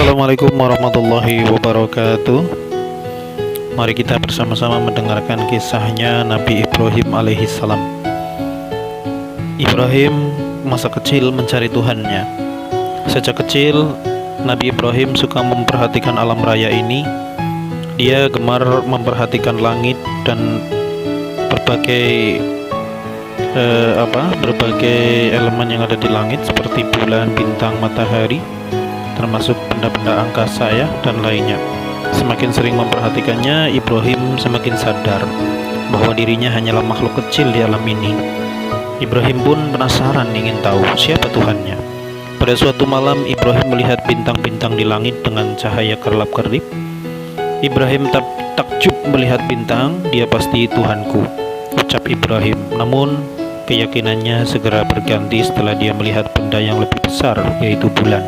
Assalamualaikum warahmatullahi wabarakatuh. Mari kita bersama-sama mendengarkan kisahnya Nabi Ibrahim alaihissalam. Ibrahim masa kecil mencari Tuhannya. Sejak kecil Nabi Ibrahim suka memperhatikan alam raya ini. Dia gemar memperhatikan langit dan berbagai elemen yang ada di langit seperti bulan, bintang, matahari, termasuk benda-benda angkasa dan lainnya. Semakin sering memperhatikannya, Ibrahim semakin sadar bahwa dirinya hanyalah makhluk kecil di alam ini. Ibrahim pun penasaran ingin tahu siapa Tuhannya. Pada suatu malam, Ibrahim melihat bintang-bintang di langit dengan cahaya kerlap-kerlip. Ibrahim takjub melihat bintang. Dia pasti Tuhanku, ucap Ibrahim. Namun keyakinannya segera berganti setelah dia melihat benda yang lebih besar, yaitu bulan.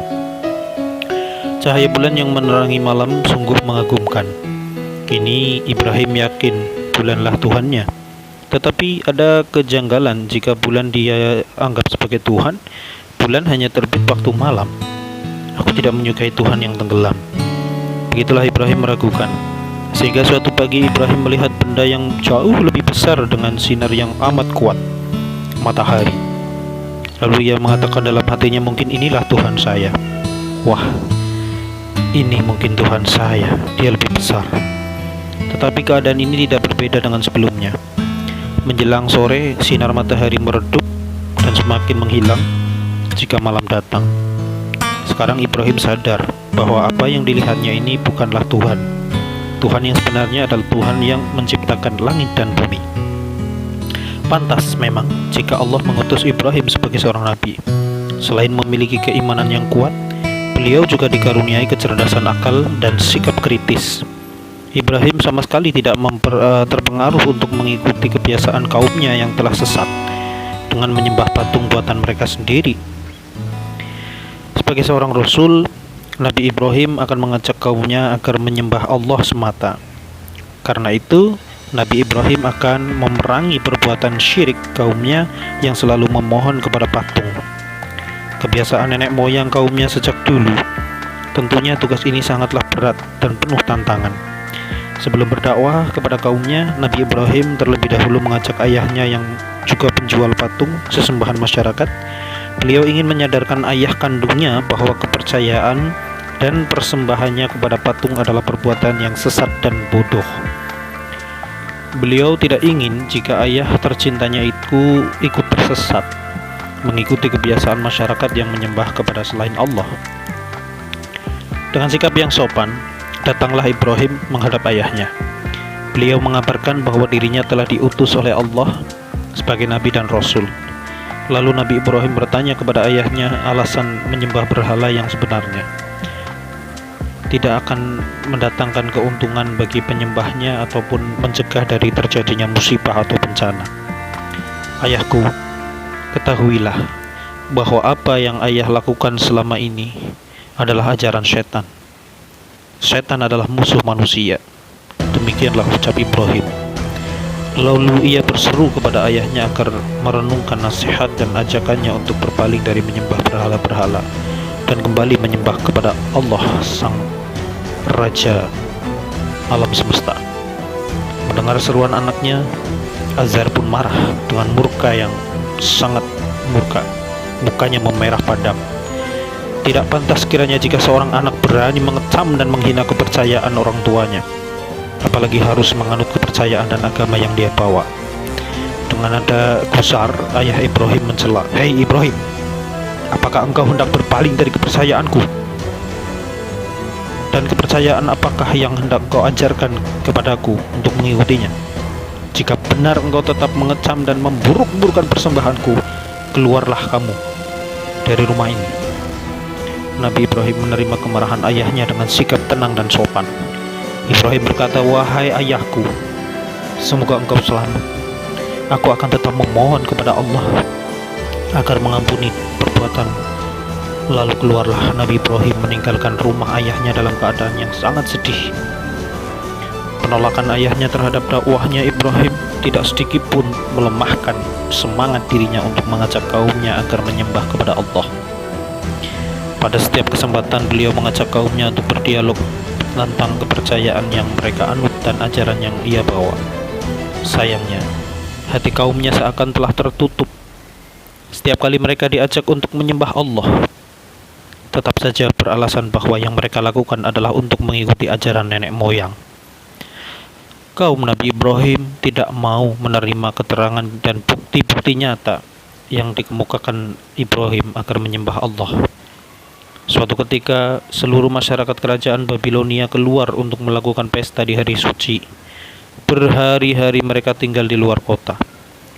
Cahaya bulan yang menerangi malam sungguh mengagumkan. Kini Ibrahim yakin bulanlah Tuhannya. Tetapi ada kejanggalan jika bulan dia anggap sebagai Tuhan. Bulan hanya terbit waktu malam. Aku tidak menyukai Tuhan yang tenggelam. Begitulah Ibrahim meragukan. Sehingga suatu pagi Ibrahim melihat benda yang jauh lebih besar dengan sinar yang amat kuat, matahari. Lalu ia mengatakan dalam hatinya, mungkin inilah Tuhan saya. Wah, ini mungkin Tuhan saya, dia lebih besar. Tetapi keadaan ini tidak berbeda dengan sebelumnya. Menjelang sore, sinar matahari meredup dan semakin menghilang jika malam datang. Sekarang Ibrahim sadar bahwa apa yang dilihatnya ini bukanlah Tuhan. Tuhan yang sebenarnya adalah Tuhan yang menciptakan langit dan bumi. Pantas memang jika Allah mengutus Ibrahim sebagai seorang nabi. Selain memiliki keimanan yang kuat, beliau juga dikaruniai kecerdasan akal dan sikap kritis. Ibrahim sama sekali tidak terpengaruh untuk mengikuti kebiasaan kaumnya yang telah sesat dengan menyembah patung buatan mereka sendiri. Sebagai seorang rasul, Nabi Ibrahim akan mengajak kaumnya agar menyembah Allah semata. Karena itu, Nabi Ibrahim akan memerangi perbuatan syirik kaumnya yang selalu memohon kepada patung. Kebiasaan nenek moyang kaumnya sejak dulu. Tentunya tugas ini sangatlah berat dan penuh tantangan. Sebelum berdakwah kepada kaumnya, Nabi Ibrahim terlebih dahulu mengajak ayahnya yang juga penjual patung sesembahan masyarakat. Beliau ingin menyadarkan ayah kandungnya bahwa kepercayaan dan persembahannya kepada patung adalah perbuatan yang sesat dan bodoh. Beliau tidak ingin jika ayah tercintanya itu ikut tersesat, mengikuti kebiasaan masyarakat yang menyembah kepada selain Allah. Dengan sikap yang sopan, datanglah Ibrahim menghadap ayahnya. Beliau mengabarkan bahwa dirinya telah diutus oleh Allah sebagai nabi dan rasul. Lalu Nabi Ibrahim bertanya kepada ayahnya alasan menyembah berhala yang sebenarnya. Tidak akan mendatangkan keuntungan bagi penyembahnya ataupun mencegah dari terjadinya musibah atau bencana. Ayahku, ketahuilah bahwa apa yang ayah lakukan selama ini adalah ajaran setan. Setan adalah musuh manusia. Demikianlah ucap Ibrahim. Lalu ia berseru kepada ayahnya agar merenungkan nasihat dan ajakannya untuk berpaling dari menyembah berhala-berhala dan kembali menyembah kepada Allah Sang Raja alam semesta. Mendengar seruan anaknya, Azar pun marah dengan murka yang sangat murka. Mukanya memerah padam. Tidak pantas kiranya jika seorang anak berani mengecam dan menghina kepercayaan orang tuanya, apalagi harus menganut kepercayaan dan agama yang dia bawa. Dengan nada gusar, ayah Ibrahim mencela, "Hei Ibrahim, apakah engkau hendak berpaling dari kepercayaanku? Dan kepercayaan apakah yang hendak kau ajarkan kepadaku untuk mengikutinya? Jika benar engkau tetap mengecam dan memburuk-burukkan persembahanku, keluarlah kamu dari rumah ini." Nabi Ibrahim menerima kemarahan ayahnya dengan sikap tenang dan sopan. Ibrahim berkata, "Wahai ayahku, semoga engkau selamat. Aku akan tetap memohon kepada Allah agar mengampuni perbuatanmu." Lalu keluarlah Nabi Ibrahim meninggalkan rumah ayahnya dalam keadaan yang sangat sedih. Penolakan ayahnya terhadap dakwahnya Ibrahim tidak sedikit pun melemahkan semangat dirinya untuk mengajak kaumnya agar menyembah kepada Allah. Pada setiap kesempatan beliau mengajak kaumnya untuk berdialog tentang kepercayaan yang mereka anut dan ajaran yang ia bawa. Sayangnya, hati kaumnya seakan telah tertutup. Setiap kali mereka diajak untuk menyembah Allah, tetap saja beralasan bahwa yang mereka lakukan adalah untuk mengikuti ajaran nenek moyang. Kaum Nabi Ibrahim tidak mau menerima keterangan dan bukti-bukti nyata yang dikemukakan Ibrahim agar menyembah Allah. Suatu ketika, seluruh masyarakat kerajaan Babilonia keluar untuk melakukan pesta di hari suci. Berhari-hari mereka tinggal di luar kota.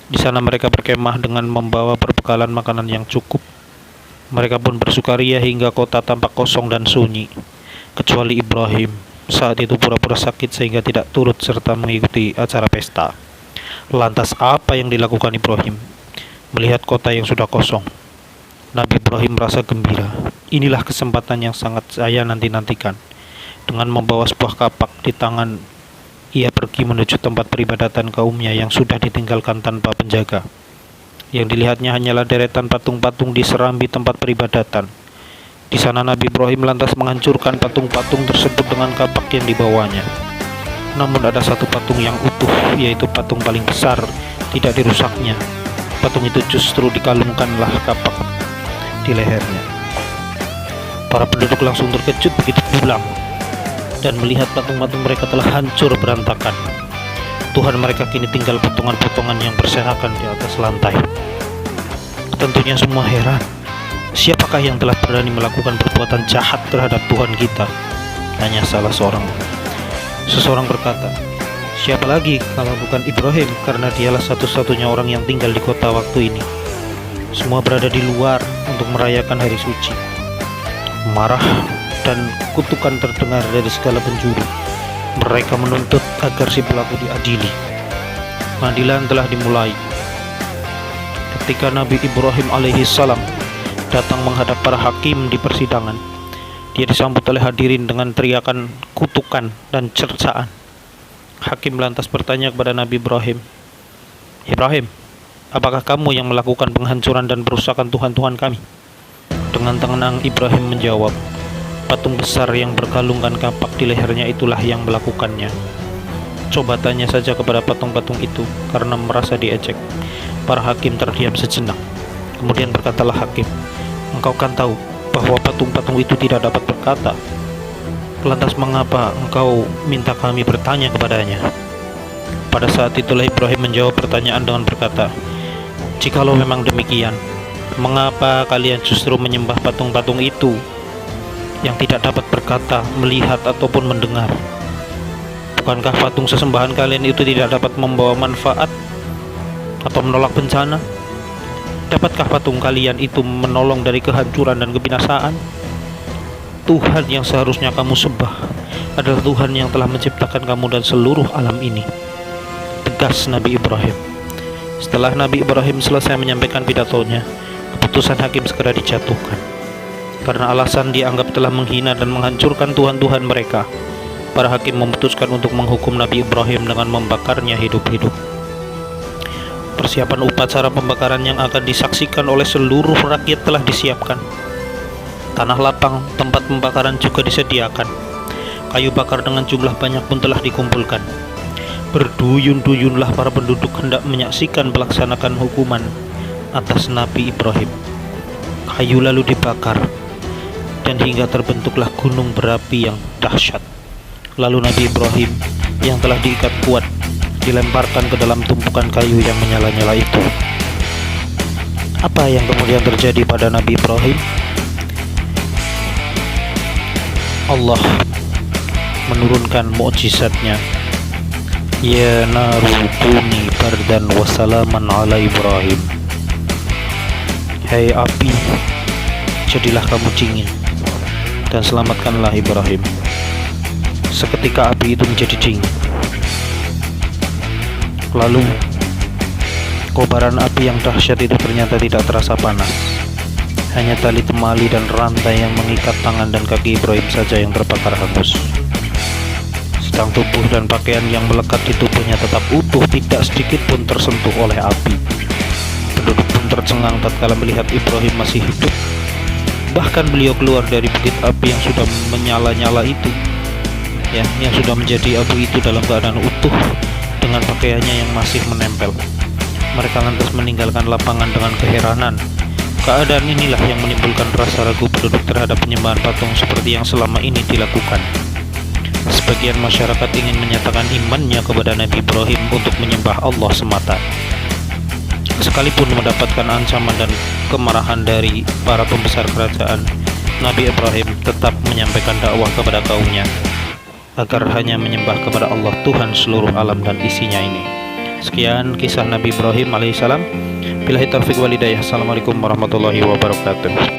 Di sana mereka berkemah dengan membawa perbekalan makanan yang cukup. Mereka pun bersukaria hingga kota tampak kosong dan sunyi, kecuali Ibrahim. Saat itu pura-pura sakit sehingga tidak turut serta mengikuti acara pesta. Lantas apa yang dilakukan Ibrahim? Melihat kota yang sudah kosong, Nabi Ibrahim merasa gembira. Inilah kesempatan yang sangat saya nanti-nantikan. Dengan membawa sebuah kapak di tangan, ia pergi menuju tempat peribadatan kaumnya yang sudah ditinggalkan tanpa penjaga. Yang dilihatnya hanyalah deretan patung-patung di serambi tempat peribadatan. Di sana Nabi Ibrahim lantas menghancurkan patung-patung tersebut dengan kapak yang dibawanya. Namun ada satu patung yang utuh, yaitu patung paling besar, tidak dirusaknya. Patung itu justru dikalungkanlah kapak di lehernya. Para penduduk langsung terkejut begitu pulang dan melihat patung-patung mereka telah hancur berantakan. Tuhan mereka kini tinggal potongan-potongan yang berserakan di atas lantai. Tentunya semua heran. Siapakah yang telah berani melakukan perbuatan jahat terhadap Tuhan kita? Hanya salah seorang. Seseorang berkata, siapa lagi kalau bukan Ibrahim, karena dialah satu-satunya orang yang tinggal di kota waktu ini. Semua berada di luar untuk merayakan hari suci. Marah dan kutukan terdengar dari segala penjuru. Mereka menuntut agar si pelaku diadili. Pengadilan telah dimulai. Ketika Nabi Ibrahim alaihissalam datang menghadap para hakim di persidangan, dia disambut oleh hadirin dengan teriakan kutukan dan cercaan. Hakim lantas bertanya kepada Nabi Ibrahim, Ibrahim, apakah kamu yang melakukan penghancuran dan perusakan Tuhan-Tuhan kami? Dengan tenang Ibrahim menjawab, patung besar yang berkalungkan kapak di lehernya itulah yang melakukannya. Coba tanya saja kepada patung-patung itu, karena merasa diejek. Para hakim terdiam sejenak. Kemudian berkatalah hakim, engkau kan tahu bahwa patung-patung itu tidak dapat berkata. Lantas mengapa engkau minta kami bertanya kepadanya? Pada saat itulah Ibrahim menjawab pertanyaan dengan berkata, jikalau memang demikian, mengapa kalian justru menyembah patung-patung itu yang tidak dapat berkata, melihat, ataupun mendengar? Bukankah patung sesembahan kalian itu tidak dapat membawa manfaat atau menolak bencana? Dapatkah patung kalian itu menolong dari kehancuran dan kebinasaan? Tuhan yang seharusnya kamu sembah adalah Tuhan yang telah menciptakan kamu dan seluruh alam ini, tegas Nabi Ibrahim. Setelah Nabi Ibrahim selesai menyampaikan pidatonya, keputusan hakim segera dijatuhkan. Karena alasan dianggap telah menghina dan menghancurkan Tuhan-Tuhan mereka, para hakim memutuskan untuk menghukum Nabi Ibrahim dengan membakarnya hidup-hidup. Persiapan upacara pembakaran yang akan disaksikan oleh seluruh rakyat telah disiapkan. Tanah lapang tempat pembakaran juga disediakan. Kayu bakar dengan jumlah banyak pun telah dikumpulkan. Berduyun-duyunlah para penduduk hendak menyaksikan pelaksanaan hukuman atas Nabi Ibrahim. Kayu lalu dibakar dan hingga terbentuklah gunung berapi yang dahsyat. Lalu Nabi Ibrahim yang telah diikat kuat dilemparkan ke dalam tumpukan kayu yang menyala-nyala itu. Apa yang kemudian terjadi pada Nabi Ibrahim? Allah menurunkan mukjizatnya. Ya naru kuni bardan wa salaman ala Ibrahim. Hai api, jadilah kamu dingin dan selamatkanlah Ibrahim. Seketika api itu menjadi dingin. Lalu kobaran api yang dahsyat itu ternyata tidak terasa panas. Hanya tali temali dan rantai yang mengikat tangan dan kaki Ibrahim saja yang terbakar hangus. Sedang tubuh dan pakaian yang melekat di tubuhnya tetap utuh, tidak sedikit pun tersentuh oleh api. Penduduk pun tercengang tatkala melihat Ibrahim masih hidup. Bahkan beliau keluar dari bukit api yang sudah menyala-nyala itu, ya, yang sudah menjadi abu itu dalam keadaan utuh dengan pakaiannya yang masih menempel. Mereka lantas meninggalkan lapangan dengan keheranan. Keadaan inilah yang menimbulkan rasa ragu penduduk terhadap penyembahan patung seperti yang selama ini dilakukan. Sebagian masyarakat ingin menyatakan imannya kepada Nabi Ibrahim untuk menyembah Allah semata. Sekalipun mendapatkan ancaman dan kemarahan dari para pembesar kerajaan, Nabi Ibrahim tetap menyampaikan dakwah kepada kaumnya agar hanya menyembah kepada Allah Tuhan seluruh alam dan isinya ini. Sekian kisah Nabi Ibrahim alaihissalam. Billahi taufiq wal hidayah. Assalamualaikum warahmatullahi wabarakatuh.